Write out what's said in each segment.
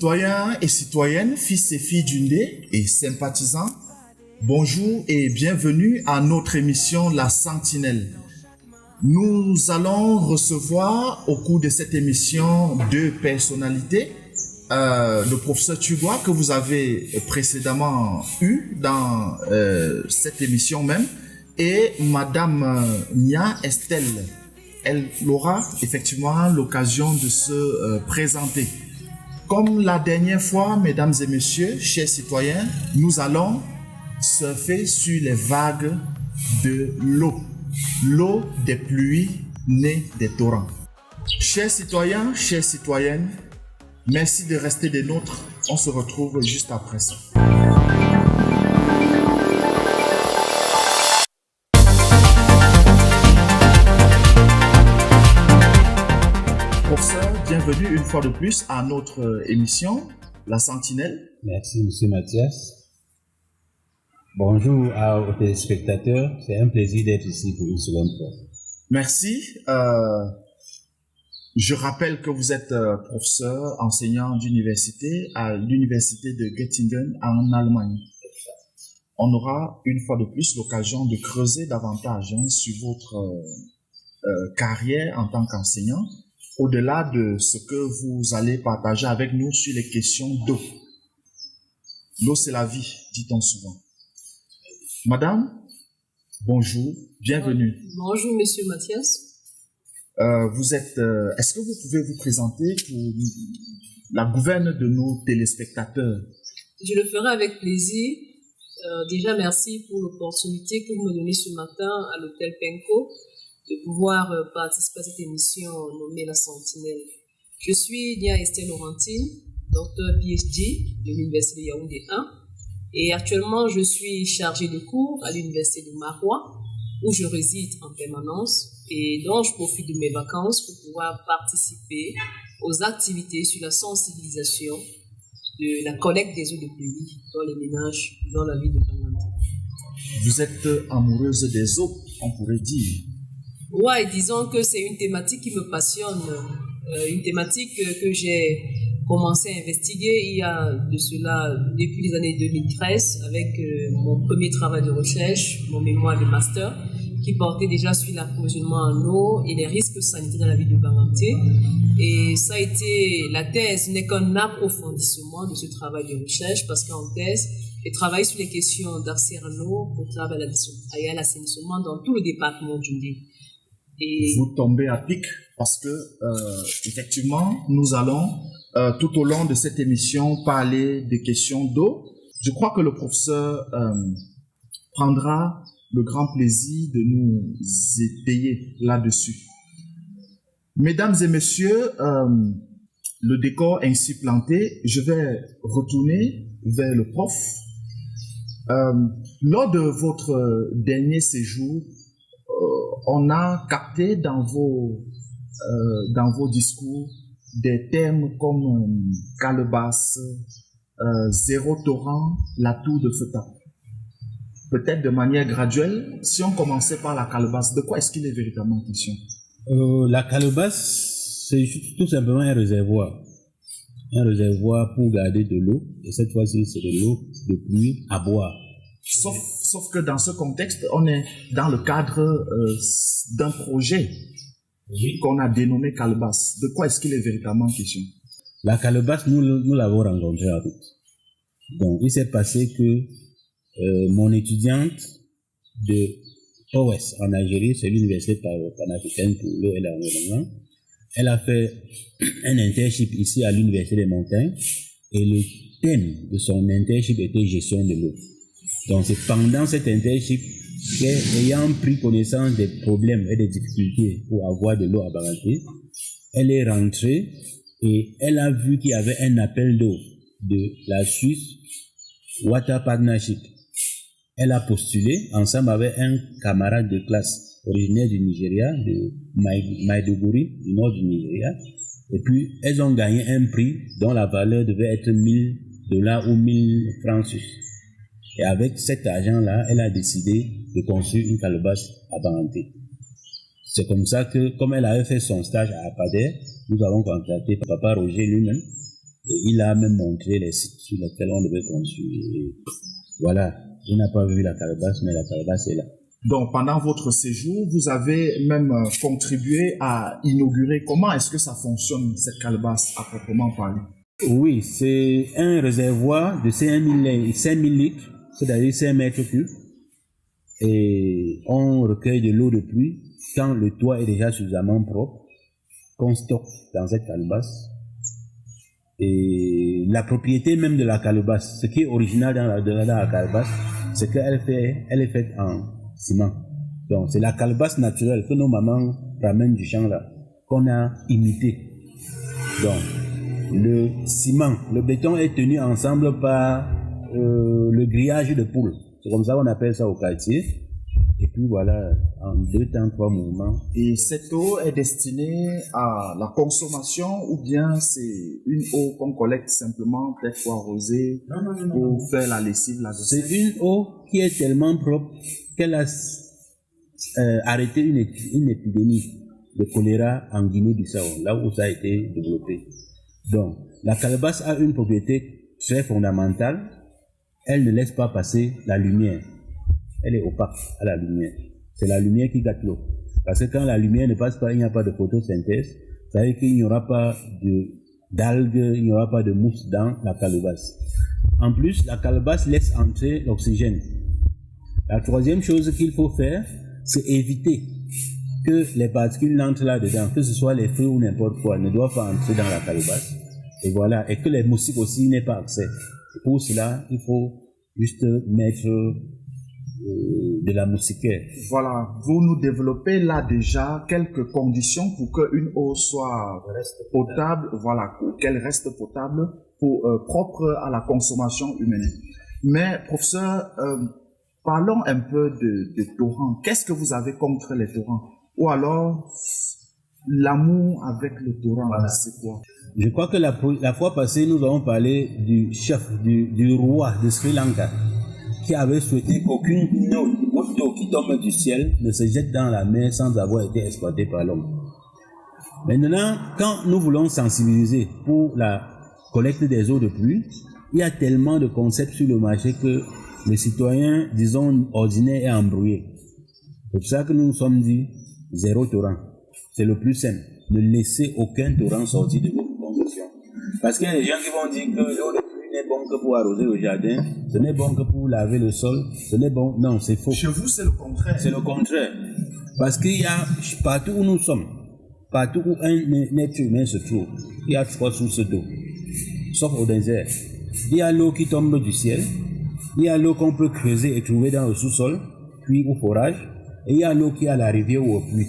Citoyens et citoyennes, fils et filles d'Undé et sympathisants, bonjour et bienvenue à notre émission La Sentinelle. Nous allons recevoir au cours de cette émission deux personnalités. Le professeur Tugois que vous avez précédemment eu dans cette émission même et Madame Nia Estelle. Elle aura effectivement l'occasion de se présenter. Comme la dernière fois, mesdames et messieurs, chers citoyens, nous allons surfer sur les vagues de l'eau. L'eau des pluies nées des torrents. Chers citoyens, chères citoyennes, merci de rester des nôtres. On se retrouve juste après ça. Professeur, bienvenue une fois de plus à notre émission, La Sentinelle. Merci, Monsieur Mathias. Bonjour aux téléspectateurs. C'est un plaisir d'être ici pour une seconde fois. Merci. Je rappelle que vous êtes professeur, enseignant d'université à l'université de Göttingen en Allemagne. On aura une fois de plus l'occasion de creuser davantage sur votre carrière en tant qu'enseignant, au-delà de ce que vous allez partager avec nous sur les questions d'eau. L'eau, c'est la vie, dit-on souvent. Madame, bonjour, bienvenue. Bonjour, Monsieur Mathias. Est-ce que vous pouvez vous présenter pour la gouverne de nos téléspectateurs? Je le ferai avec plaisir. Déjà, merci pour l'opportunité que vous me donnez ce matin à l'hôtel Penco de pouvoir participer à cette émission nommée La Sentinelle. Je suis Nia Estelle Laurentine, docteur PhD de l'Université de Yaoundé 1 et actuellement je suis chargée de cours à l'Université de Maroua où je réside en permanence et dont je profite de mes vacances pour pouvoir participer aux activités sur la sensibilisation de la collecte des eaux de pluie dans les ménages dans la ville de Banganté. Vous êtes amoureuse des eaux, on pourrait dire. Ouais, disons que c'est une thématique qui me passionne, une thématique que j'ai commencé à investiguer il y a de cela depuis les années 2013 avec mon premier travail de recherche, mon mémoire de master, qui portait déjà sur l'approvisionnement en eau et les risques sanitaires dans la ville de Banganté. Et ça a été, la thèse n'est qu'un approfondissement de ce travail de recherche parce qu'en thèse, j'ai travaillé sur les questions d'accès à l'eau, potable et à l'assainissement dans tout le département du Ndé. Et vous tombez à pic parce que effectivement, nous allons tout au long de cette émission parler des questions d'eau. Je crois que le professeur prendra le grand plaisir de nous étayer là-dessus. Mesdames et messieurs, le décor ainsi planté, je vais retourner vers le prof. Lors de votre dernier séjour, on a capté dans vos discours des termes comme calebasse, zéro torrent, la tour de Feta. Peut-être de manière graduelle, si on commençait par la calebasse, de quoi est-ce qu'il est véritablement question? La calebasse, c'est tout simplement un réservoir. Un réservoir pour garder de l'eau. Et cette fois-ci, c'est de l'eau de pluie à boire. Sauf que dans ce contexte, on est dans le cadre d'un projet qu'on a dénommé calebasse. De quoi est-ce qu'il est véritablement question? La calebasse, nous l'avons rencontrée en route. Donc, il s'est passé que mon étudiante de OS en Algérie, c'est l'université panafricaine pour l'eau et l'environnement, elle a fait un internship ici à l'université des montagnes et le thème de son internship était gestion de l'eau. Donc, c'est pendant cet internship qu'ayant pris connaissance des problèmes et des difficultés pour avoir de l'eau à Banganté, elle est rentrée et elle a vu qu'il y avait un appel d'eau de la Suisse Water Partnership. Elle a postulé ensemble avec un camarade de classe originaire du Nigeria, de Maiduguri, du nord du Nigeria. Et puis, elles ont gagné un prix dont la valeur devait être $1000 ou 1000 francs suisses. Et avec cet argent-là, elle a décidé de construire une calebasse à Banganté. C'est comme ça que, comme elle avait fait son stage à Apader, nous avons contacté Papa Roger lui-même Et il a même montré les sites sur lesquels on devait construire. Et voilà, il n'a pas vu la calebasse, mais la calebasse est là. Donc, pendant votre séjour, vous avez même contribué à inaugurer. Comment est-ce que ça fonctionne, cette calebasse, à proprement parler? Oui, c'est un réservoir de 5000 litres, c'est-à-dire 5 mètres cubes. Et on recueille de l'eau de pluie quand le toit est déjà suffisamment propre, qu'on stocke dans cette calebasse. Et la propriété même de la calebasse, ce qui est original dans la calebasse, c'est qu'elle est faite en ciment. Donc c'est la calebasse naturelle que nos mamans ramènent du champ là, qu'on a imité. Donc le ciment, le béton est tenu ensemble par le grillage de poule. C'est comme ça qu'on appelle ça au quartier. Et puis voilà, en 2 temps, 3 mouvements. Et cette eau est destinée à la consommation ou bien c'est une eau qu'on collecte simplement peut-être pour arroser, pour faire la lessive là-dedans? C'est une eau qui est tellement propre qu'elle a arrêté une épidémie de choléra en Guinée-Bissau, là où ça a été développé. Donc, la calebasse a une propriété très fondamentale. Elle ne laisse pas passer la lumière. Elle est opaque à la lumière. C'est la lumière qui gâte l'eau. Parce que quand la lumière ne passe pas, il n'y a pas de photosynthèse. Ça veut dire qu'il n'y aura pas d'algues, il n'y aura pas de mousse dans la calebasse. En plus, la calebasse laisse entrer l'oxygène. La troisième chose qu'il faut faire, c'est éviter que les particules n'entrent là-dedans, que ce soit les feux ou n'importe quoi, ne doivent pas entrer dans la calebasse. Et voilà, et que les moustiques aussi n'aient pas accès. Pour cela, il faut juste mettre de la moustiquaire. Voilà, vous nous développez là déjà quelques conditions pour qu'une eau soit potable, voilà, qu'elle reste potable, propre à la consommation humaine. Mais professeur, parlons un peu de torrents. Qu'est-ce que vous avez contre les torrents? Ou alors, l'amour avec le torrent, voilà. C'est quoi? Je crois que la fois passée, nous avons parlé du chef, du roi de Sri Lanka, qui avait souhaité qu'aucune goutte d'eau qui tombe du ciel ne se jette dans la mer sans avoir été exploitée par l'homme. Maintenant, quand nous voulons sensibiliser pour la collecte des eaux de pluie, il y a tellement de concepts sur le marché que le citoyen, disons, ordinaire est embrouillé. C'est pour ça que nous nous sommes dit, 0 torrent. C'est le plus simple. Ne laissez aucun torrent sortir de votre concession. Parce qu'il y a des gens qui vont dire que l'eau de pluie n'est bon que pour arroser le jardin, ce n'est bon que pour laver le sol, ce n'est bon. Non, c'est faux. Chez vous, c'est le contraire. C'est le contraire. Parce qu'il y a, partout où nous sommes, partout où un être humain se trouve, il y a 3 sources d'eau. Sauf au désert. Il y a l'eau qui tombe du ciel, il y a l'eau qu'on peut creuser et trouver dans le sous-sol, puis au forage, et il y a l'eau qui est à la rivière ou au puits.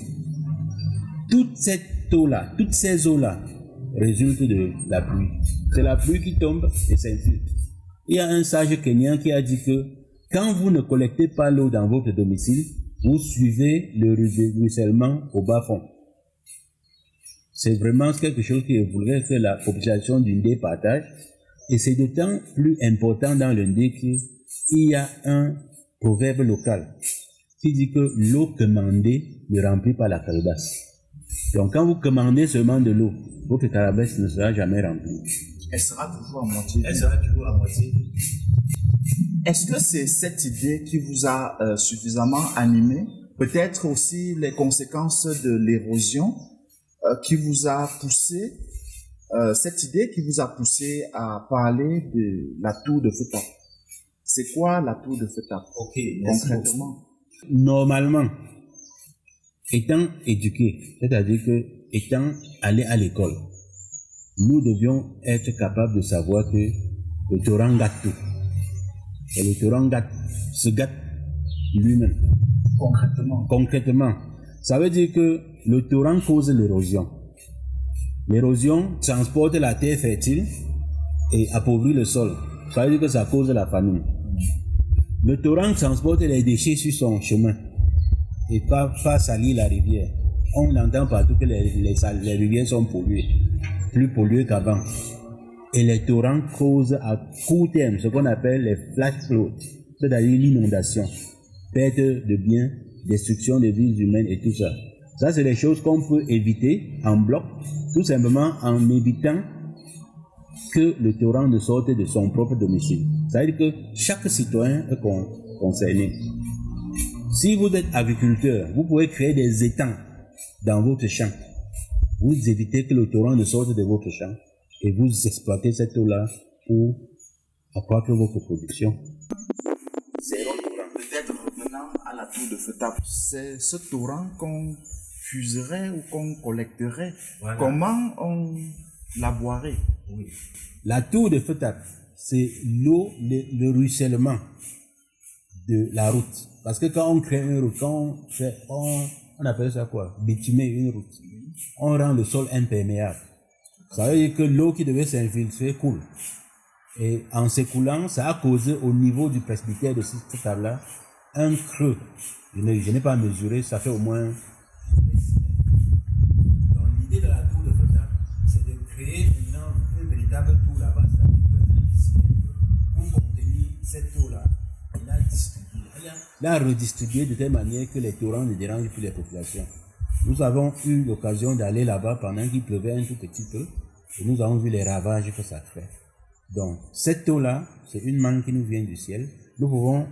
Toute cette eau-là, toutes ces eaux-là résultent de la pluie. C'est la pluie qui tombe et s'infiltre. Il y a un sage Kenyan qui a dit que quand vous ne collectez pas l'eau dans votre domicile, vous suivez le ruissellement au bas-fond. C'est vraiment quelque chose qu'il voudrait que la population du Ndé partage. Et c'est d'autant plus important dans le Ndé qu'il y a un proverbe local qui dit que l'eau commandée ne remplit pas la calebasse. Donc quand vous commandez seulement de l'eau, votre calebasse ne sera jamais remplie. Elle sera toujours à moitié. Elle sera toujours à moitié. Est-ce que c'est cette idée qui vous a suffisamment animé? Peut-être aussi les conséquences de l'érosion qui vous a poussé, cette idée qui vous a poussé à parler de la tour de Feta. C'est quoi la tour de Feta? Ok, concrètement. Normalement, étant éduqués, c'est-à-dire que étant allés à l'école, nous devions être capables de savoir que le torrent gâte tout. Et le torrent se gâte lui-même. Concrètement. Ça veut dire que le torrent cause l'érosion. L'érosion transporte la terre fertile et appauvrit le sol. Ça veut dire que ça cause la famine. Le torrent transporte les déchets sur son chemin et pas salir la rivière. On entend partout que les rivières sont polluées, plus polluées qu'avant. Et les torrents causent à court terme ce qu'on appelle les flash floods, c'est-à-dire l'inondation, perte de biens, destruction de vies humaines et tout ça. Ça, c'est des choses qu'on peut éviter en bloc, tout simplement en évitant que le torrent ne sorte de son propre domicile. Ça veut dire que chaque citoyen est concerné. Si vous êtes agriculteur, vous pouvez créer des étangs dans votre champ. Vous évitez que le torrent ne sorte de votre champ et vous exploitez cette eau-là pour accroître votre production. Peut-être revenant à la tour de Fetap, c'est ce torrent qu'on fuserait ou qu'on collecterait. Voilà. Comment on la boirait? Oui. La tour de Fetap, c'est l'eau, le ruissellement de la route. Parce que quand on crée une route, on appelle ça quoi? Bitumer une route. On rend le sol imperméable. Ça veut dire que l'eau qui devait s'infiltrer coule. Et en s'écoulant, ça a causé au niveau du presbytère de cette table-là un creux. Je n'ai pas mesuré, ça fait au moins. Donc l'idée de la tour de Fetap, c'est de créer une véritable tour là-bas, pour contenir cette eau-là. La redistribuer de telle manière que les torrents ne dérangent plus les populations. Nous avons eu l'occasion d'aller là-bas pendant qu'il pleuvait un tout petit peu et nous avons vu les ravages que ça fait. Donc, cette eau-là, c'est une manne qui nous vient du ciel. Nous pouvons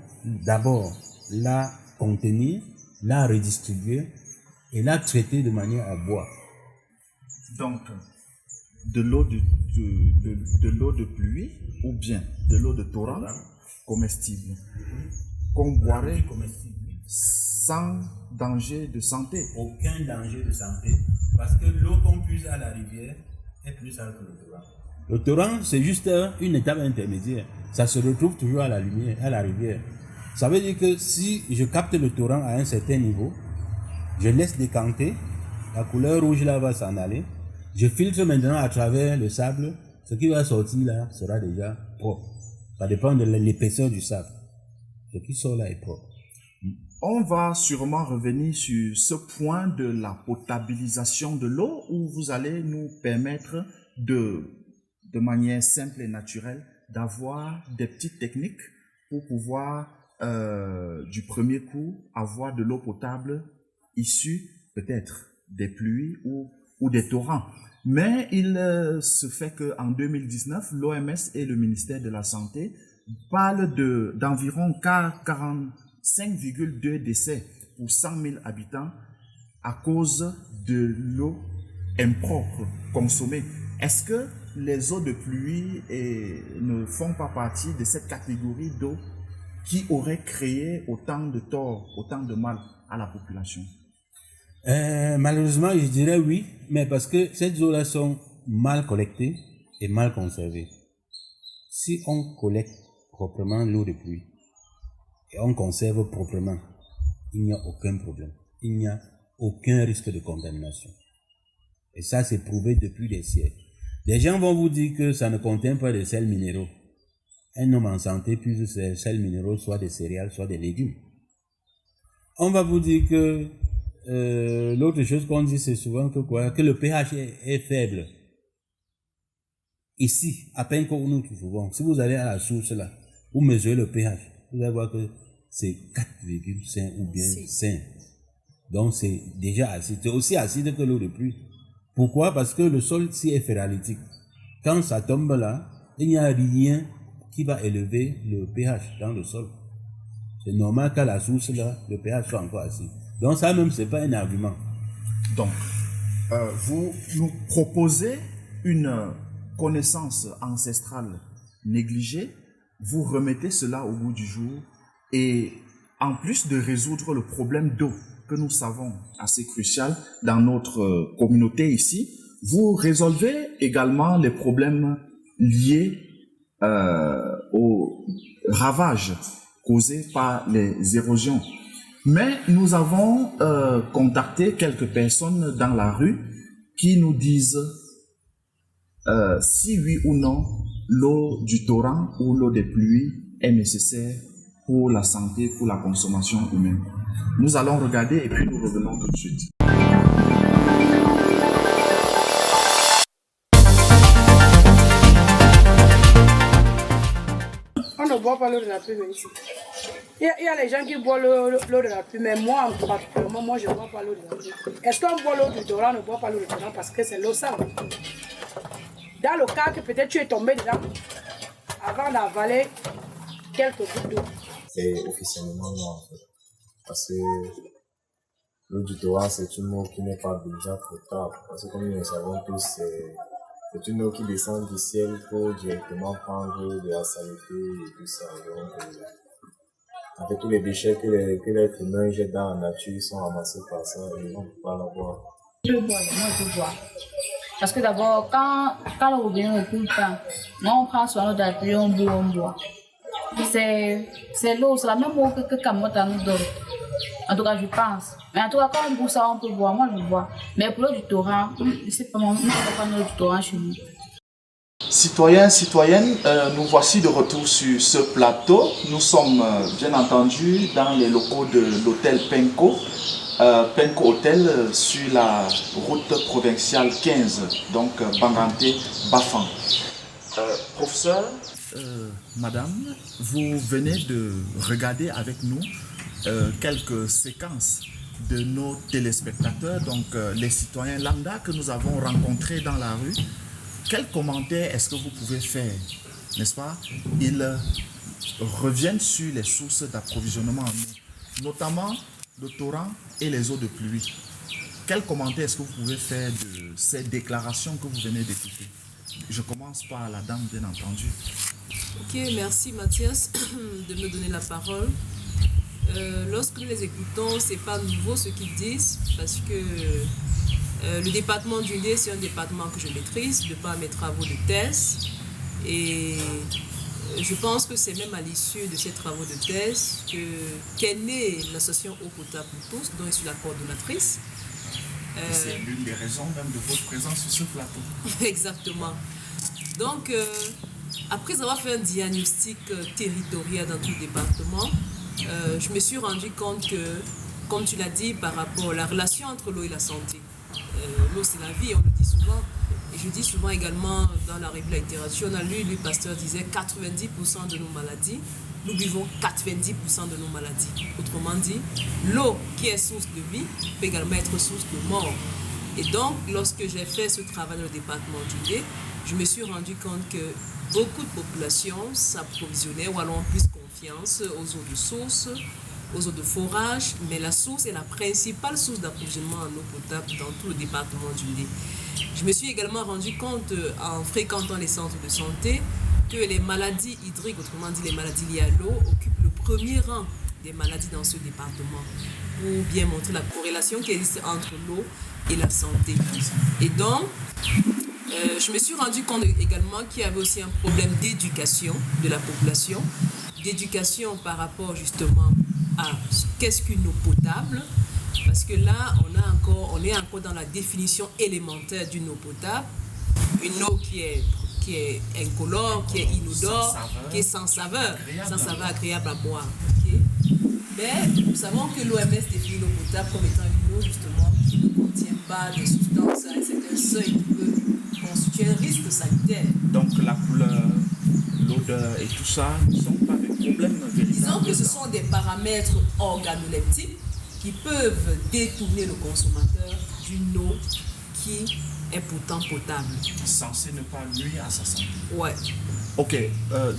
d'abord la contenir, la redistribuer et la traiter de manière à boire. Donc, de l'eau de pluie ou bien de l'eau de torrent comestible qu'on boirait sans danger de santé. Aucun danger de santé, parce que l'eau qu'on puise à la rivière est plus sale que le torrent. Le torrent, c'est juste une étape intermédiaire. Ça se retrouve toujours à la lumière, à la rivière. Ça veut dire que si je capte le torrent à un certain niveau, je laisse décanter, la couleur rouge là va s'en aller, je filtre maintenant à travers le sable, ce qui va sortir là sera déjà propre. Ça dépend de l'épaisseur du sable. Ce qui sort là est propre. On va sûrement revenir sur ce point de la potabilisation de l'eau où vous allez nous permettre de manière simple et naturelle d'avoir des petites techniques pour pouvoir du premier coup avoir de l'eau potable issue peut-être des pluies ou des torrents. Mais il se fait qu'en 2019, l'OMS et le ministère de la Santé parlent d'environ 45,2 décès pour 100 000 habitants à cause de l'eau impropre consommée. Est-ce que les eaux de pluie ne font pas partie de cette catégorie d'eau qui aurait créé autant de tort, autant de mal à la population? Malheureusement, je dirais oui, mais parce que ces eaux-là sont mal collectées et mal conservées. Si on collecte proprement l'eau de pluie et on conserve proprement, il n'y a aucun problème. Il n'y a aucun risque de contamination. Et ça, c'est prouvé depuis des siècles. Les gens vont vous dire que ça ne contient pas de sels minéraux. Un homme en santé puise ces sels minéraux, soit des céréales, soit des légumes. On va vous dire que l'autre chose qu'on dit, c'est souvent que quoi? Que le pH est faible. Ici, à peine qu'on nous souvent, si vous allez à la source là, vous mesurez le pH, vous allez voir que c'est 4,5 ou bien 5. Donc c'est déjà acide. C'est aussi acide que l'eau de pluie. Pourquoi? Parce que le sol ici est ferralitique. Quand ça tombe là, il n'y a rien qui va élever le pH dans le sol. C'est normal qu'à la source là, le pH soit encore acide. Donc ça même, c'est pas un argument. Donc, vous nous proposez une connaissance ancestrale négligée, vous remettez cela au goût du jour et en plus de résoudre le problème d'eau que nous savons assez crucial dans notre communauté ici, vous résolvez également les problèmes liés aux ravages causés par les érosions. Mais nous avons contacté quelques personnes dans la rue qui nous disent si oui ou non l'eau du torrent ou l'eau des pluies est nécessaire pour la santé, pour la consommation humaine. Nous allons regarder et puis nous revenons tout de suite. On ne boit pas l'eau de la pluie ici. Il y a les gens qui boivent l'eau de la pluie, mais moi, particulièrement, moi, je ne bois pas l'eau de la pluie. Est-ce qu'on boit l'eau du torrent, on ne boit pas l'eau du torrent parce que c'est l'eau sale? Dans le cas que peut-être tu es tombé dedans avant d'avaler quelques gouttes d'eau. C'est officiellement non en fait. Parce que l'eau du torrent, c'est une eau qui n'est pas déjà potable. Parce que comme nous le savons tous, c'est une eau qui descend du ciel pour directement prendre de la saleté et tout ça. Donc, en fait, tous les déchets que l'être humain jette dans la nature sont ramassés par ça et on ne peut pas la boire. Je peux boire, moi je peux boire. Parce que d'abord, quand le robinet ne coule pas, on prend sur l'eau d'appui, on boit. C'est l'eau, c'est la même eau que Kamota nous donne. En tout cas, je pense. Mais en tout cas, quand on boit ça, on peut boire. Moi, je bois. Mais pour l'eau du torrent, je ne sais pas, moi, je ne sais pas l'eau du torrent chez nous. Citoyens, citoyennes, nous voici de retour sur ce plateau. Nous sommes bien entendu dans les locaux de l'hôtel Penco. Penco Hôtel sur la route provinciale 15, donc Banganté-Bafang. Professeur, madame, vous venez de regarder avec nous quelques séquences de nos téléspectateurs, donc les citoyens lambda que nous avons rencontrés dans la rue. Quels commentaires est-ce que vous pouvez faire, n'est-ce pas? Ils reviennent sur les sources d'approvisionnement en eau, notamment le torrent et les eaux de pluie. Quels commentaires est-ce que vous pouvez faire de ces déclarations que vous venez d'écouter? Je commence par la dame, bien entendu. Ok, merci Mathias de me donner la parole. Lorsque nous les écoutons, c'est pas nouveau ce qu'ils disent parce que le département du lait, c'est un département que je maîtrise de par mes travaux de thèse. Et je pense que c'est même à l'issue de ces travaux de thèse qu'est née l'association Eau potable pour tous, dont je suis la coordonnatrice. C'est l'une des raisons même de votre présence sur ce plateau. Exactement. Donc, après avoir fait un diagnostic territorial dans tout le département, je me suis rendu compte que, comme tu l'as dit, par rapport à la relation entre l'eau et la santé, l'eau c'est la vie, on le dit souvent. Et je dis souvent également dans la revue de la littérature, on a lu, le pasteur disait 90% de nos maladies, nous buvons 90% de nos maladies. Autrement dit, l'eau qui est source de vie peut également être source de mort. Et donc, lorsque j'ai fait ce travail dans le département du lait, je me suis rendu compte que beaucoup de populations s'approvisionnaient ou allons plus confiance aux eaux de source, aux eaux de forage, mais la source est la principale source d'approvisionnement en eau potable dans tout le département du lait. Je me suis également rendu compte en fréquentant les centres de santé que les maladies hydriques, autrement dit les maladies liées à l'eau, occupent le premier rang des maladies dans ce département pour bien montrer la corrélation qui existe entre l'eau et la santé. Et donc, je me suis rendu compte également qu'il y avait aussi un problème d'éducation de la population, d'éducation par rapport justement à qu'est-ce qu'une eau potable, parce que là, on est encore dans la définition élémentaire d'une eau potable, une eau qui est incolore, qui est inodore, qui est sans saveur agréable à boire. Okay? Mais nous savons que l'OMS définit l'eau potable comme étant une eau justement qui ne contient pas de substances à un certain seuil qui peut constituer un risque sanitaire. Donc la couleur, l'odeur et tout ça ne sont pas des problèmes véritables. Disons que ce sont des paramètres organoleptiques qui peuvent détourner le consommateur d'une eau qui est pourtant potable. Censé ne pas nuire à sa santé. Ouais. Ok,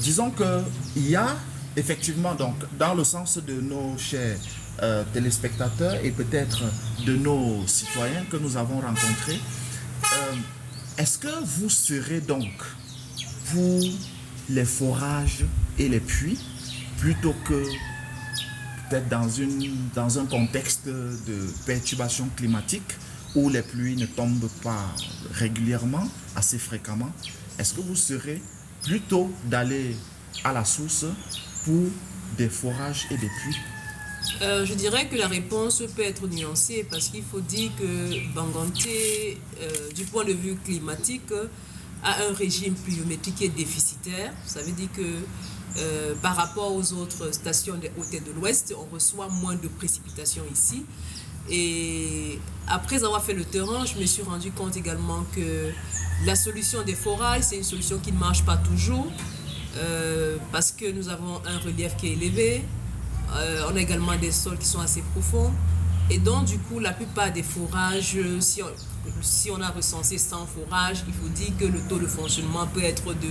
disons qu'il y a effectivement, donc, dans le sens de nos chers téléspectateurs et peut-être de nos citoyens que nous avons rencontrés, est-ce que vous serez donc pour les forages et les puits plutôt que peut-être dans un contexte de perturbation climatique où les pluies ne tombent pas régulièrement, assez fréquemment? Est-ce que vous serez plutôt d'aller à la source pour des forages et des puits? Je dirais que la réponse peut être nuancée parce qu'il faut dire que Banganté, du point de vue climatique, a un régime pluviométrique qui est déficitaire. Ça veut dire que par rapport aux autres stations des Hautes-Terres de l'Ouest, on reçoit moins de précipitations ici. Et après avoir fait le terrain, je me suis rendu compte également que la solution des forages, c'est une solution qui ne marche pas toujours parce que nous avons un relief qui est élevé. On a également des sols qui sont assez profonds. Et donc, du coup, la plupart des forages, si si on a recensé 100 forages, il faut dire que le taux de fonctionnement peut être de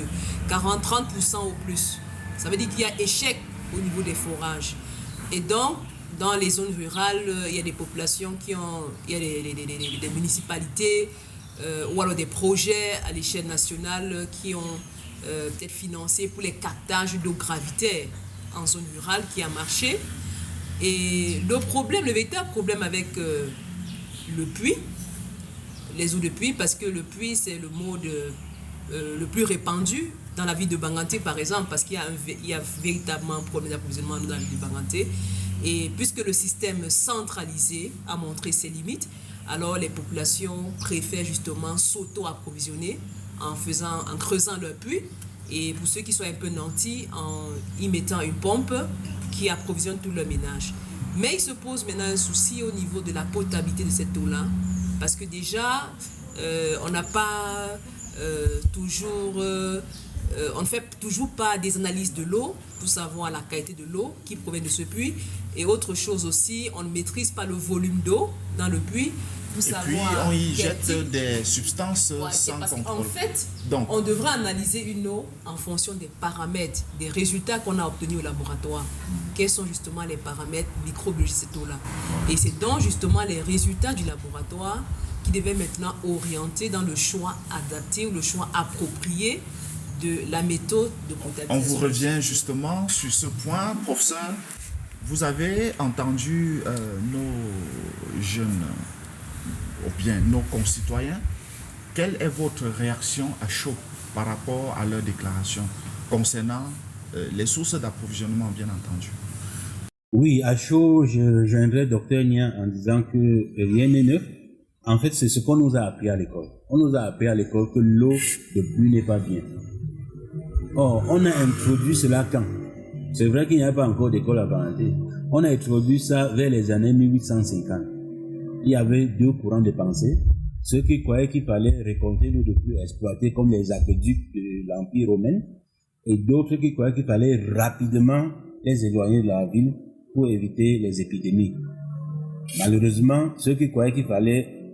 40-30% ou plus. Ça veut dire qu'il y a échec au niveau des forages. Et donc, dans les zones rurales, il y a des populations il y a des municipalités ou alors des projets à l'échelle nationale qui ont peut-être financé pour les captages d'eau gravitaire en zone rurale qui a marché. Et le véritable problème avec le puits, les eaux de puits, parce que le puits c'est le mode le plus répandu dans la ville de Banganté par exemple, parce qu'il y a véritablement un problème d'approvisionnement dans la ville de Banganté. Et puisque le système centralisé a montré ses limites, alors les populations préfèrent justement s'auto-approvisionner en creusant leur puits, et pour ceux qui sont un peu nantis, en y mettant une pompe qui approvisionne tout leur ménage. Mais il se pose maintenant un souci au niveau de la potabilité de cette eau-là, parce que déjà, on n'a pas on ne fait toujours pas des analyses de l'eau pour savoir la qualité de l'eau qui provient de ce puits. Et autre chose aussi, on ne maîtrise pas le volume d'eau dans le puits pour savoir. Et puis on y jette des substances sans contrôle. En fait, on devrait analyser une eau en fonction des paramètres, des résultats qu'on a obtenus au laboratoire. Quels sont justement les paramètres microbiologiques de cette eau-là? Et c'est donc justement les résultats du laboratoire qui devaient maintenant orienter dans le choix adapté ou le choix approprié de la méthode de potabilisation. On vous revient justement sur ce point, professeur. Vous avez entendu nos jeunes, ou bien nos concitoyens. Quelle est votre réaction à chaud par rapport à leur déclaration concernant les sources d'approvisionnement, bien entendu? Oui, à chaud, je joindrai Dr Nia en disant que rien n'est neuf. En fait, c'est ce qu'on nous a appris à l'école. On nous a appris à l'école que l'eau de pluie n'est pas bien. Or, on a introduit cela quand? C'est vrai qu'il n'y a pas encore d'école à Banganté. On a introduit ça vers les années 1850. Il y avait deux courants de pensée. Ceux qui croyaient qu'il fallait récolter l'eau de pluie exploitée comme les aqueducs de l'Empire romain, et d'autres qui croyaient qu'il fallait rapidement les éloigner de la ville pour éviter les épidémies. Malheureusement, ceux qui croyaient qu'il fallait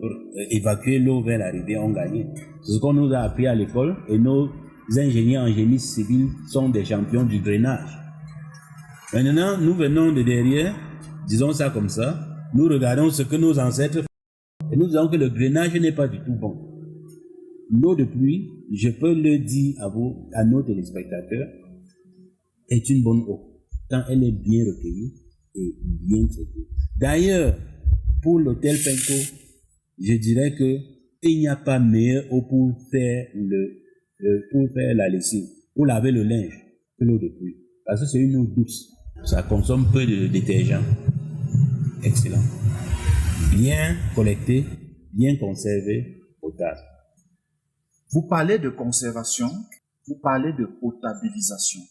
évacuer l'eau vers la rivière ont gagné. C'est ce qu'on nous a appris à l'école, et nos ingénieurs en génie civil sont des champions du drainage. Maintenant, nous venons de derrière, disons ça comme ça, nous regardons ce que nos ancêtres font et nous disons que le drainage n'est pas du tout bon. L'eau de pluie, je peux le dire à vous, à nos téléspectateurs, est une bonne eau quand elle est bien recueillie et bien traitée. D'ailleurs, pour l'hôtel Penco, je dirais que il n'y a pas meilleure eau pour faire la lessive, pour laver le linge, que l'eau de pluie. Parce que c'est une eau douce. Ça consomme peu de détergent. Excellent. Bien collecté, bien conservé, potable. Vous parlez de conservation, vous parlez de potabilisation.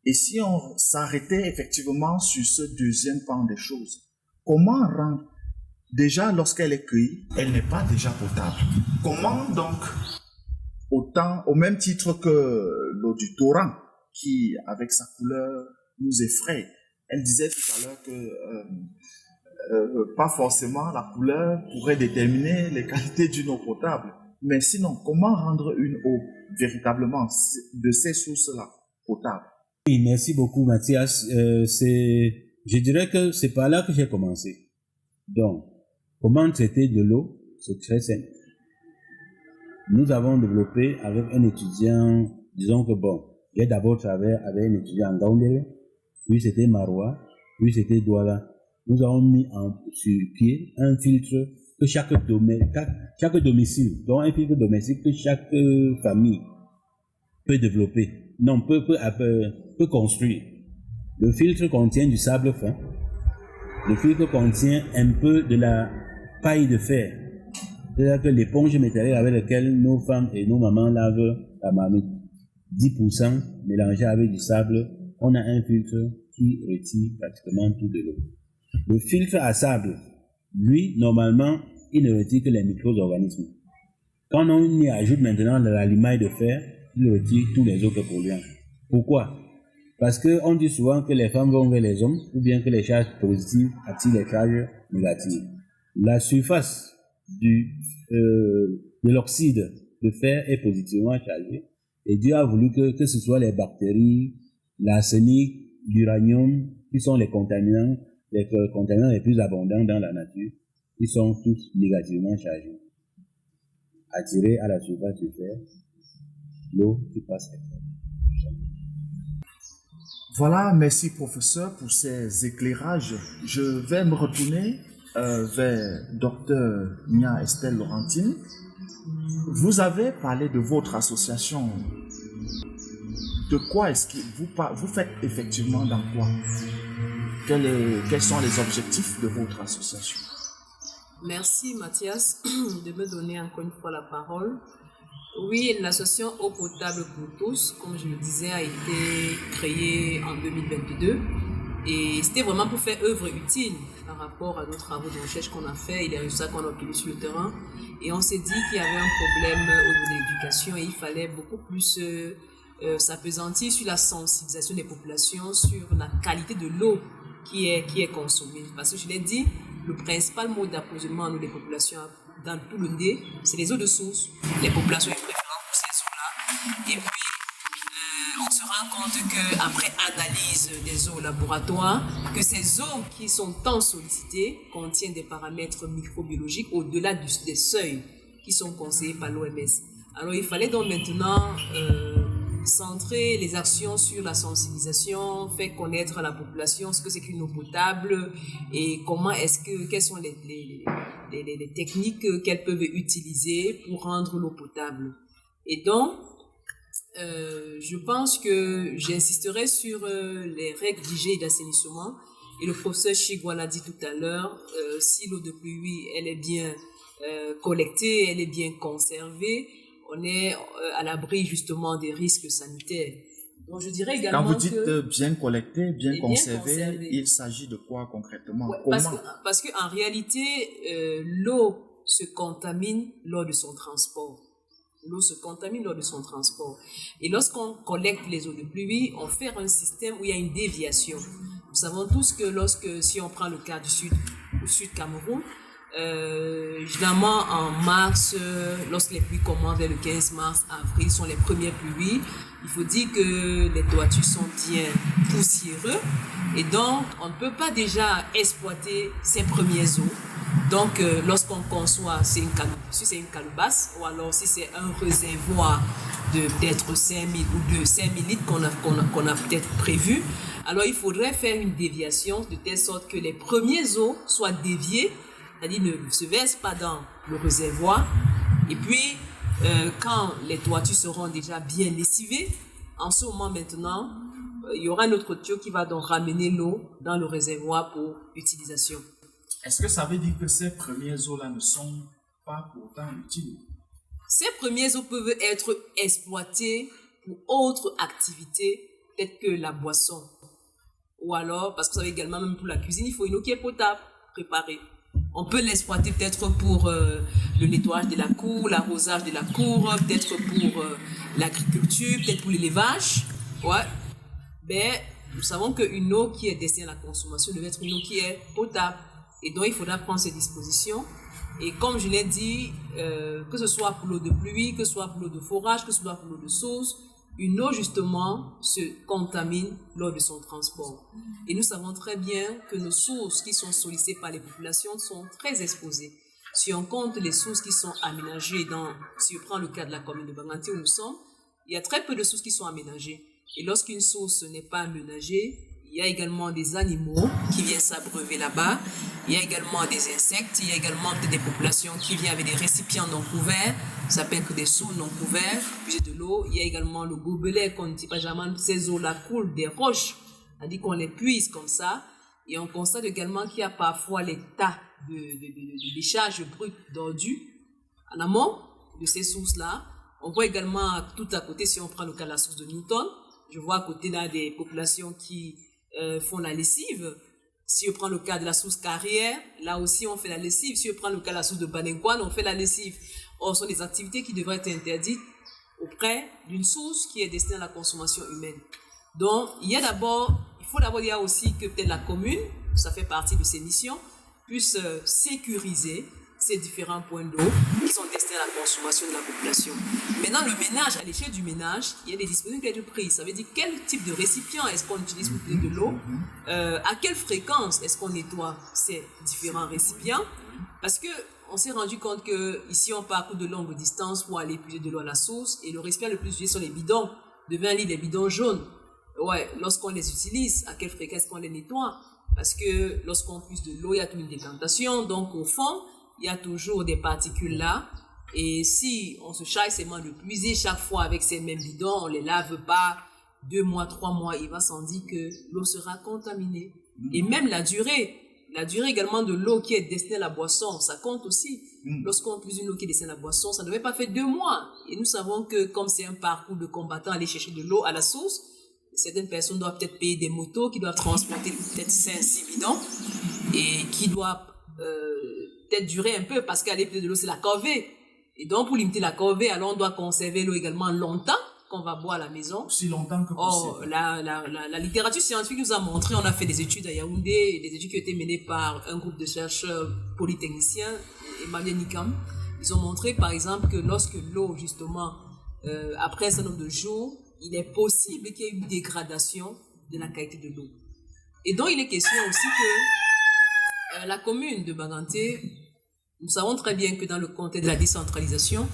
Et si on s'arrêtait effectivement sur ce deuxième pan des choses, comment rendre, déjà lorsqu'elle est cueillie, elle n'est pas déjà potable. Comment donc, au même titre que l'eau du torrent, qui avec sa couleur nous effraie, elle disait tout à l'heure que pas forcément la couleur pourrait déterminer les qualités d'une eau potable. Mais sinon, comment rendre une eau véritablement de ces sources-là potable? Oui, merci beaucoup Mathias. Je dirais que c'est par là que j'ai commencé. Donc, comment traiter de l'eau? C'est très simple. Nous avons développé avec un étudiant, disons que bon, j'ai d'abord travaillé avec un étudiant en Gaoundéré, puis c'était Marois, puis c'était Douala. Nous avons mis sur pied un filtre que chaque domicile, donc un filtre domestique que chaque famille peut développer, peut construire. Le filtre contient du sable fin, le filtre contient un peu de la paille de fer, c'est-à-dire que l'éponge métallique avec laquelle nos femmes et nos mamans lavent la marmite, 10% mélangé avec du sable, on a un filtre qui retire pratiquement tout de l'eau. Le filtre à sable, lui, normalement, il ne retire que les micro-organismes. Quand on y ajoute maintenant de la limaille de fer, il retire tous les autres polluants. Pourquoi? Parce qu'on dit souvent que les femmes vont vers les hommes, ou bien que les charges positives attirent les charges négatives. La surface du de l'oxyde de fer est positivement chargé. Et Dieu a voulu que ce soit les bactéries, l'arsenic, l'uranium, qui sont les contaminants les plus abondants dans la nature, qui sont tous négativement chargés. Attirés à la surface du fer, l'eau qui passe à travers. Voilà, merci professeur pour ces éclairages. Je vais me retourner vers Dr Nia Estelle Laurentine. Vous avez parlé de votre association. De quoi est-ce que vous faites effectivement dans quoi? Quels sont les objectifs de votre association? Merci Mathias de me donner encore une fois la parole. Oui, l'association Eau potable pour tous, comme je le disais, a été créée en 2022 et c'était vraiment pour faire œuvre utile par rapport à nos travaux de recherche qu'on a fait et les résultats qu'on a obtenus sur le terrain. Et on s'est dit qu'il y avait un problème au niveau de l'éducation et il fallait beaucoup plus s'appesantir sur la sensibilisation des populations, sur la qualité de l'eau qui est consommée. Parce que je l'ai dit, le principal mode d'approvisionnement des populations dans tout le nez, c'est les eaux de source. Les populations sont préférentes pour ces eaux-là. Et puis, on se rend compte qu'après analyse des eaux au laboratoire, que ces eaux qui sont tant sollicitées contiennent des paramètres microbiologiques au-delà des seuils qui sont conseillés par l'OMS. Alors, il fallait donc maintenant centrer les actions sur la sensibilisation, faire connaître à la population ce que c'est qu'une eau potable et quelles sont les techniques qu'elles peuvent utiliser pour rendre l'eau potable. Et donc, je pense que j'insisterai sur les règles d'hygiène et d'assainissement. Et le professeur Chigwa l'a dit tout à l'heure, si l'eau de pluie, elle est bien collectée, elle est bien conservée, on est à l'abri justement des risques sanitaires. Donc je dirais également quand vous dites bien collecté, bien conservé, il s'agit de quoi concrètement? Ouais, Comment? parce qu'en réalité, l'eau se contamine lors de son transport. L'eau se contamine lors de son transport. Et lorsqu'on collecte les eaux de pluie, on fait un système où il y a une déviation. Nous savons tous que si on prend le cas du Sud Cameroun, généralement en mars, lorsque les pluies commencent vers le 15 mars, avril sont les premières pluies, il faut dire que les toitures sont bien poussiéreux et donc on ne peut pas déjà exploiter ces premières eaux. Donc lorsqu'on conçoit, si c'est une calebasse ou alors si c'est un réservoir de peut-être 5000 ou de 5000 litres qu'on a peut-être prévu, alors il faudrait faire une déviation de telle sorte que les premières eaux soient déviées, c'est-à-dire ne se versent pas dans le réservoir. Et puis, quand les toitures seront déjà bien lessivées, en ce moment maintenant, il y aura un autre tuyau qui va donc ramener l'eau dans le réservoir pour utilisation. Est-ce que ça veut dire que ces premières eaux-là ne sont pas pourtant utiles? Ces premières eaux peuvent être exploitées pour autres activités, peut-être que la boisson. Ou alors, parce que vous savez également, même pour la cuisine, il faut une eau qui est potable, préparée. On peut l'exploiter peut-être pour le nettoyage de la cour, l'arrosage de la cour, peut-être pour l'agriculture, peut-être pour l'élevage. Ouais. Mais nous savons qu'une eau qui est destinée à la consommation devait être une eau qui est potable. Et donc, il faudra prendre ces dispositions. Et comme je l'ai dit, que ce soit pour l'eau de pluie, que ce soit pour l'eau de forage, que ce soit pour l'eau de source, une eau justement se contamine lors de son transport. Et nous savons très bien que nos sources qui sont sollicitées par les populations sont très exposées. Si on compte les sources qui sont aménagées si on prend le cas de la commune de Banganté où nous sommes, il y a très peu de sources qui sont aménagées. Et lorsqu'une source n'est pas aménagée, il y a également des animaux qui viennent s'abreuver là-bas. Il y a également des insectes. Il y a également des populations qui viennent avec des récipients non couverts. Ça s'appelle que des seaux non couverts, puis de l'eau. Il y a également le gobelet qu'on ne dit pas jamais. Ces eaux-là coulent des roches. C'est-à-dire qu'on les puise comme ça. Et on constate également qu'il y a parfois les tas de décharges brutes d'ordures en amont de ces sources-là. On voit également tout à côté, si on prend le cas de la source de Newton, je vois à côté là des populations qui font la lessive. Si je prends le cas de la source Carrière, là aussi on fait la lessive. Si je prends le cas de la source de Badenquan, on fait la lessive. Or, ce sont des activités qui devraient être interdites auprès d'une source qui est destinée à la consommation humaine. Donc, il faut d'abord dire aussi que peut-être la commune, ça fait partie de ses missions, puisse sécuriser ces différents points d'eau qui sont destinés à la consommation de la population. Maintenant, le ménage, à l'échelle du ménage, il y a des dispositions qui ont été prises. Ça veut dire quel type de récipient est-ce qu'on utilise pour traiter de l'eau, à quelle fréquence est-ce qu'on nettoie ces différents récipients, parce que on s'est rendu compte que ici on parcourt de longues distances pour aller puiser de l'eau à la source, et le récipient le plus utilisé sont les bidons de 20 litres, les bidons jaunes. Ouais, lorsqu'on les utilise, à quelle fréquence qu'on les nettoie? Parce que lorsqu'on puise de l'eau, il y a toute une décantation, donc au fond, il y a toujours des particules là. Et si on se charge seulement de puiser chaque fois avec ces mêmes bidons, on ne les lave pas 2 mois, 3 mois, il va sans dire que l'eau sera contaminée. Et même la durée également de l'eau qui est destinée à la boisson, ça compte aussi. Lorsqu'on puise une eau qui est destinée à la boisson, ça ne devait pas faire 2 mois. Et nous savons que comme c'est un parcours de combattants, aller chercher de l'eau à la source, certaines personnes doivent peut-être payer des motos qui doivent transporter peut-être 5-6 bidons et qui doivent peut-être durer un peu parce qu'aller puiser de l'eau, c'est la corvée. Et donc, pour limiter la corvée, alors on doit conserver l'eau également longtemps qu'on va boire à la maison. Si longtemps que possible. La littérature scientifique nous a montré, on a fait des études à Yaoundé, des études qui ont été menées par un groupe de chercheurs polytechniciens, Emmanuel Nikam. Ils ont montré, par exemple, que lorsque l'eau, justement, après un certain nombre de jours, il est possible qu'il y ait une dégradation de la qualité de l'eau. Et donc, il est question aussi que la commune de Baganté, nous savons très bien que dans le contexte de la décentralisation,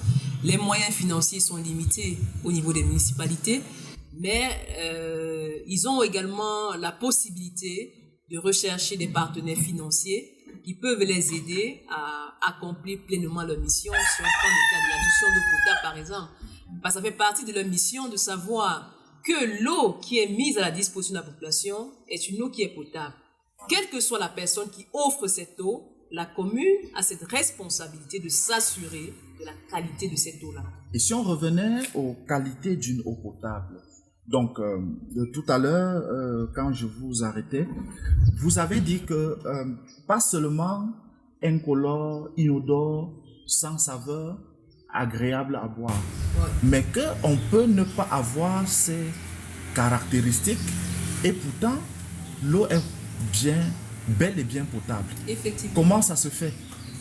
les moyens financiers sont limités au niveau des municipalités, mais ils ont également la possibilité de rechercher des partenaires financiers qui peuvent les aider à accomplir pleinement leur mission. Si on prend le cas de l'adduction d'eau potable, par exemple, parce que ça fait partie de leur mission de savoir que l'eau qui est mise à la disposition de la population est une eau qui est potable. Quelle que soit la personne qui offre cette eau, la commune a cette responsabilité de s'assurer de la qualité de cette eau-là. Et si on revenait aux qualités d'une eau potable, donc de tout à l'heure, quand je vous arrêtais, vous avez dit que pas seulement incolore, inodore, sans saveur, agréable à boire, mais qu'on peut ne pas avoir ces caractéristiques et pourtant l'eau est bel et bien potable. Effectivement. Comment ça se fait?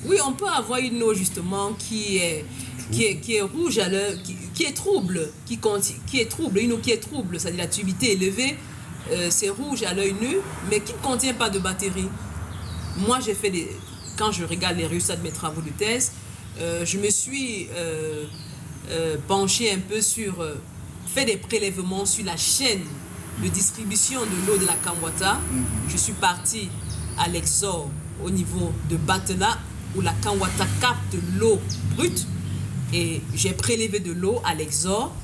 Oui, on peut avoir une eau justement qui est rouge à l'œil, qui est trouble, qui est trouble, une eau qui est trouble, c'est-à-dire la turbidité élevée, c'est rouge à l'œil nu, mais qui ne contient pas de batterie. Moi, quand je regarde les résultats de mes travaux de thèse, je me suis penché un peu sur, fait des prélèvements sur la chaîne de distribution de l'eau de la Kanwata. Je suis parti à l'Exor au niveau de Batena où la Kanwata capte l'eau brute et j'ai prélevé de l'eau à l'Exor.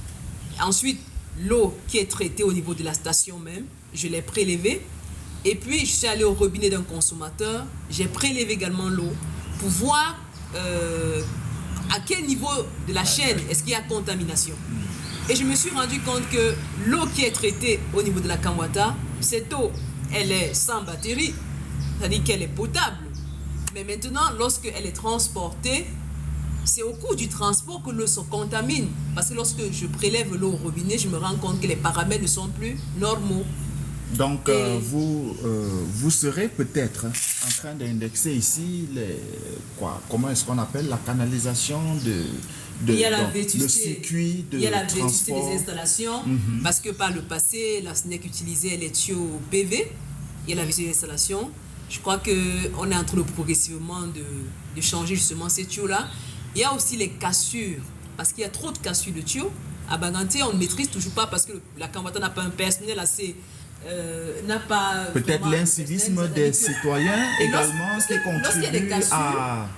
Ensuite, l'eau qui est traitée au niveau de la station même, je l'ai prélevée. Et puis, je suis allé au robinet d'un consommateur, j'ai prélevé également l'eau pour voir à quel niveau de la chaîne est-ce qu'il y a contamination. Et je me suis rendu compte que l'eau qui est traitée au niveau de la Kanwata, cette eau, elle est sans batterie, c'est-à-dire qu'elle est potable. Mais maintenant, lorsqu'elle est transportée, c'est au cours du transport que l'eau se contamine. Parce que lorsque je prélève l'eau au robinet, je me rends compte que les paramètres ne sont plus normaux. Donc, vous serez peut-être en train d'indexer ici comment est-ce qu'on appelle la canalisation il y a la vétusté, le circuit de transport. Il y a la vétusté des installations, parce que par le passé, la SNEC utilisait les tuyaux PV. Il y a la vétusté des installations. Je crois qu'on est en train de progressivement de changer justement ces tuyaux-là. Il y a aussi les cassures, parce qu'il y a trop de cassures de tuyaux. À Baganté, on ne maîtrise toujours pas parce que la Kanwata n'a pas un personnel assez... n'a pas... Peut-être l'incivisme des citoyens également qui contribue à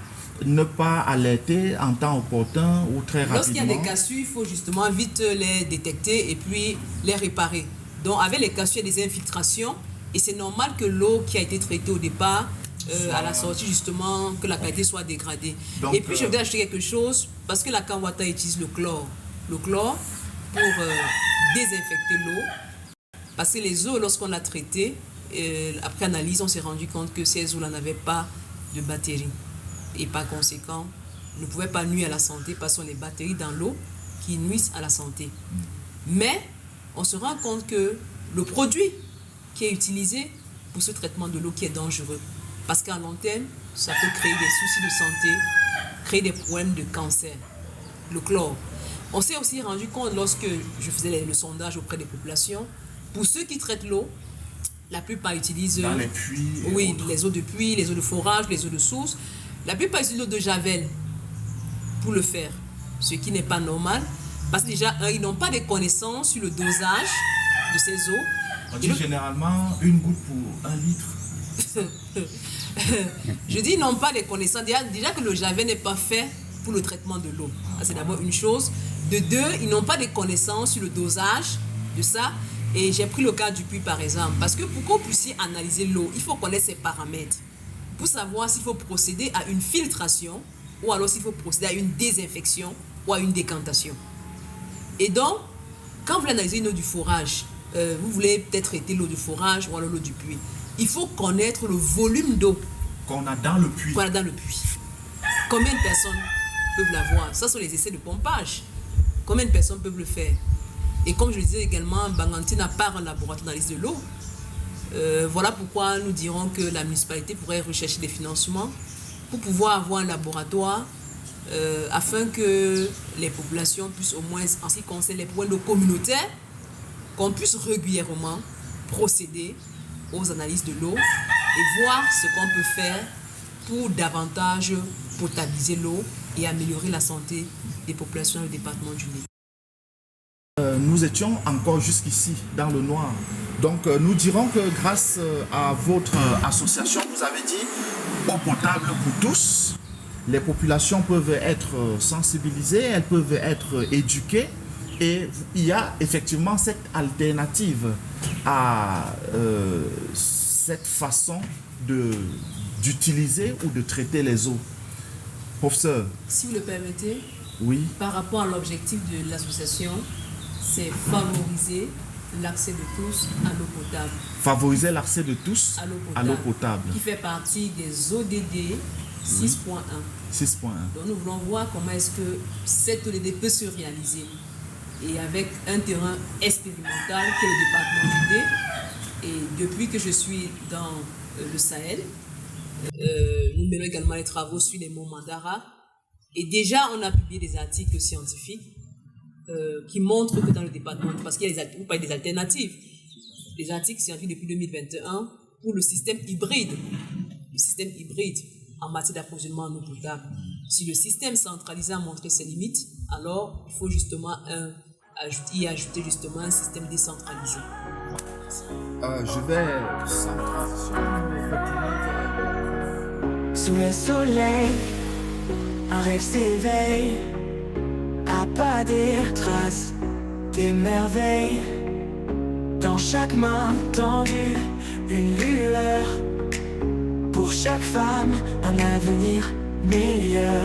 ne pas alerter en temps opportun ou très rapidement. Lorsqu'il y a des cassures, il faut justement vite les détecter et puis les réparer. Donc avec les cassures, il y a des infiltrations et c'est normal que l'eau qui a été traitée au départ, à la sortie justement, que la qualité soit dégradée. Donc, et puis je voudrais ajouter quelque chose, parce que la Kanwata utilise le chlore. Le chlore pour désinfecter l'eau. Parce que les eaux, lorsqu'on l'a traitée, après analyse, on s'est rendu compte que ces eaux-là n'avaient pas de batterie. Et par conséquent, ne pouvaient pas nuire à la santé parce qu'on a les batteries dans l'eau qui nuisent à la santé. Mais on se rend compte que le produit qui est utilisé pour ce traitement de l'eau qui est dangereux, parce qu'à long terme, ça peut créer des soucis de santé créer des problèmes de cancer, le chlore. On s'est aussi rendu compte lorsque je faisais le sondage auprès des populations, pour ceux qui traitent l'eau, la plupart utilisent dans les puits. oui, les eaux de puits, les eaux de forage, les eaux de source. La plupart utilisent l'eau de Javel pour le faire, ce qui n'est pas normal. Parce que déjà, ils n'ont pas de connaissances sur le dosage de ces eaux. On dit généralement une goutte pour 1 litre. Je dis ils n'ont pas de connaissances. Déjà que le Javel n'est pas fait pour le traitement de l'eau. C'est d'abord une chose. De deux, ils n'ont pas de connaissances sur le dosage de ça. Et j'ai pris le cas du puits par exemple. Parce que pour qu'on puisse analyser l'eau, il faut connaître ses paramètres. Pour savoir s'il faut procéder à une filtration ou alors s'il faut procéder à une désinfection ou à une décantation. Et donc, quand vous analysez une eau du forage, vous voulez peut-être traiter l'eau du forage ou alors l'eau du puits. Il faut connaître le volume d'eau qu'on a dans le puits. Qu'on a dans le puits. Combien de personnes peuvent l'avoir? Ça sont les essais de pompage. Combien de personnes peuvent le faire? Et comme je le disais également, Banganti n'a pas un laboratoire d'analyse de l'eau. Voilà pourquoi nous dirons que la municipalité pourrait rechercher des financements pour pouvoir avoir un laboratoire afin que les populations puissent au moins, en ce qui concerne les points d'eau communautaires, qu'on puisse régulièrement procéder aux analyses de l'eau et voir ce qu'on peut faire pour davantage potabiliser l'eau et améliorer la santé des populations dans le département du Nil. Nous étions encore jusqu'ici dans le noir. Donc nous dirons que grâce à votre association, vous avez dit eau potable pour tous. Les populations peuvent être sensibilisées, elles peuvent être éduquées et il y a effectivement cette alternative à cette façon d'utiliser ou de traiter les eaux. Professeur. Si vous le permettez, oui. Par rapport à l'objectif de l'association, c'est favoriser l'accès de tous à l'eau potable. Favoriser l'accès de tous à l'eau potable. Qui fait partie des ODD 6.1. 6.1. Donc nous voulons voir comment est-ce que cette ODD peut se réaliser. Et avec un terrain expérimental qui est le département du Dé. Et depuis que je suis dans le Sahel, nous menons également les travaux sur les monts Mandara. Et déjà, on a publié des articles scientifiques qui montrent que dans le département, parce qu'il y a des alternatives, des articles scientifiques depuis 2021 pour le système hybride en matière d'approvisionnement en eau potable. Si le système centralisé a montré ses limites, alors il faut justement y ajouter justement un système décentralisé. Je vais sans transition retourner vers... Sous le soleil, un rêve s'éveille, à pas des traces, des merveilles. Dans chaque main tendue, une lueur. Pour chaque femme, un avenir meilleur.